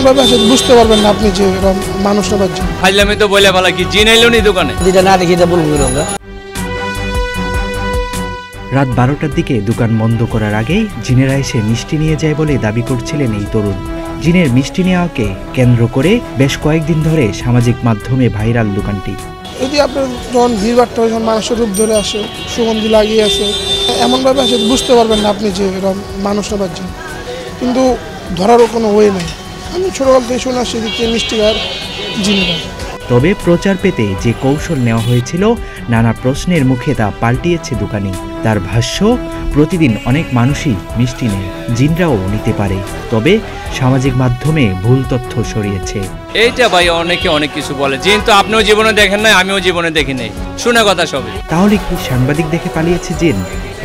ভাবে আসে বুঝতে পারবেন না আপনি যে মানুষটা পাচ্ছেন। ফাইলামে তো বলে বলা কি জিন এলো নি দোকানে, যেটা না দেখি এটা বলবো আমরা। রাত 12টার দিকে দোকান বন্ধ করার আগে জিনেরা এসে মিষ্টি নিয়ে যায় বলে দাবি করছিলেন এই তরুণ। জিনের মিষ্টি নেওয়াকে কেন্দ্র করে বেশ কয়েকদিন ধরে সামাজিক মাধ্যমে ভাইরাল দোকানটি। যদি আপনার যখন ভিড়ভাড়টা হয়, যখন মানুষের রূপ ধরে আসে, সুগন্ধি লাগিয়ে আসে, এমনভাবে আসে বুঝতে পারবেন না আপনি যে মানুষটা পাচ্ছেন, কিন্তু ধরারও কোনো ওয়ে নেই। আমি ছোটোকাল থেকে শুনে আসছি যে মিষ্টি খাওয়ার জিনিস। তবে প্রচার পেতে যে কৌশল নেওয়া হয়েছিল, নানা প্রশ্নের মুখে তা পাল্টিয়েছে দোকানি। তার ভাষ্য, প্রতিদিন অনেক মানুষই মিষ্টি নেয়, জিনরাও নিতে পারে, তবে সামাজিক মাধ্যমে ভুল তথ্য ছড়িয়েছে। এইটা ভাই অনেকে অনেক কিছু বলে, জিন তো আপনিও জীবনে দেখেন নাই, আমিও জীবনে দেখি নাই, শুনে কথা সবই। তাহলে কি সাংবাদিক দেখে পালিয়েছে জিন?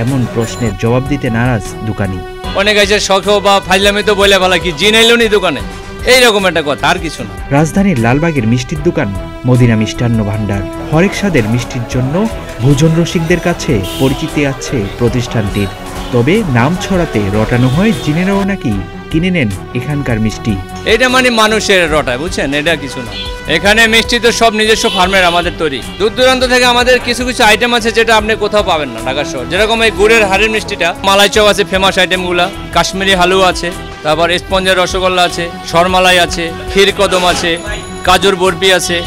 এমন প্রশ্নের জবাব দিতে নারাজ দোকানি। অনেক আছে শখ বা ফাইলামে তো বলে বলা কি জিন এলো নি দোকানে, এইরকম একটা কথা, আর কিছু না। রাজধানীর লালবাগের মিষ্টির দোকান মদিনা মিষ্টান্ন ভান্ডার। হরেক স্বাদের মিষ্টির জন্য ভোজন রসিকদের কাছে পরিচিতি আছে প্রতিষ্ঠানটির। তবে নাম ছড়াতে রটানো হয় জিনেরাও নাকি কিনে নেন এখানকার মিষ্টি। এটা মানে মানুষের রটায়, বুঝছেন, এটা কিছু না। এখানে মিষ্টি তো সব নিজস্ব ফার্মের আমাদের তৈরি। দূর দূরান্ত থেকে আমাদের কিছু কিছু আইটেম আছে যেটা আপনি কোথাও পাবেন না ঢাকা শহর। যেরকম এই গুড়ের হাড়ের মিষ্টিটা, মালাই চপ আছে, ফেমাস আইটেমগুলা, কাশ্মীরি হালুয়া আছে, তারপর স্পঞ্জের রসগোল্লা আছে, সরমালাই আছে, ক্ষীর কদম আছে, কাজুর বরফি আছে।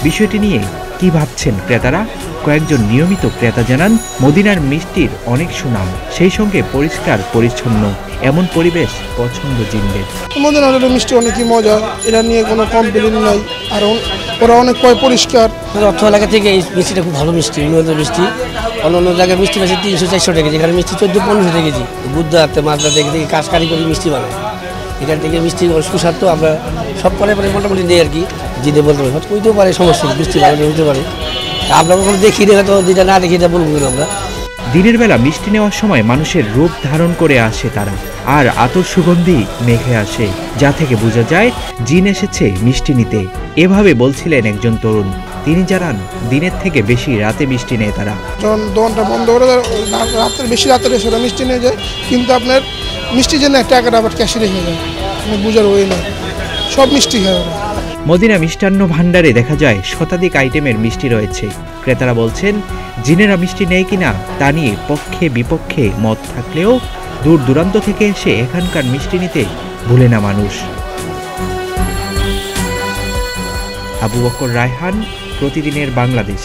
বিষয়টি নিয়ে কি ভাবছেন ক্রেতারা? কয়েকজন নিয়মিত ক্রেতা জানান, মদিনার মিষ্টির অনেক সুনাম, সেই সঙ্গে পরিষ্কার পরিচ্ছন্ন, এমন পরিবেশ পছন্দ জিনদের। মদিনার মিষ্টি অনেকই মজা, এটা নিয়ে কোনো কমপ্লেন নাই, আর ওরা অনেক পরিষ্কার। অর্থ এলাকা থেকে এই মিষ্টিটা খুব ভালো মিষ্টি, উন্নত মিষ্টি। অন্য জায়গায় মিষ্টি আছে 300-400 টাকা, যেখানে মিষ্টি 1400-1500 টাকা কেজি। বুদ্ধা হাতে মাছটা থেকে কাশকারি করে মিষ্টি বানায়। এখান থেকে মিষ্টি সুস্বাদু, আমরা সব পরে মোটামুটি নেই আর কি। জিনে বলতে পারে হইতেও পারে, সমস্যা মিষ্টি ভালো হইতে পারে। আমরা কখনো দেখি না, তো যেটা না দেখি এটা বলবো আমরা। দিনের বেলা মিষ্টি নেওয়ার সময় মানুষের রূপ ধারণ করে আসে তারা, আর আতর সুগন্ধি মেখে আসে, যা থেকে বোঝা যায় জিন এসেছে মিষ্টি নিতে। এভাবে বলছিলেন একজন তরুণ। তিনি জানান, দিনের থেকে বেশি রাতে মিষ্টি নেয় তারা। যখন দোকানটা বন্ধ করে রাতের বেশি রাতের এসে ওরা মিষ্টি নিয়ে যায়, কিন্তু আপনার মিষ্টির জন্য টাকাটা আবার ক্যাশে রেখে যায়, বুঝার ওয়ে না, সব মিষ্টি খায় ওরা। মদিনা মিষ্টান্ন ভান্ডারে দেখা যায় শতাধিক আইটেমের মিষ্টি রয়েছে। ক্রেতারা বলছেন, জিনেরা মিষ্টি নেয় কিনা তা নিয়ে পক্ষে বিপক্ষে মত থাকলেও দূর দূরান্ত থেকে এসে এখানকার মিষ্টি নিতে ভুলে না মানুষ। আবু বকর রায়হান, প্রতিদিনের বাংলাদেশ।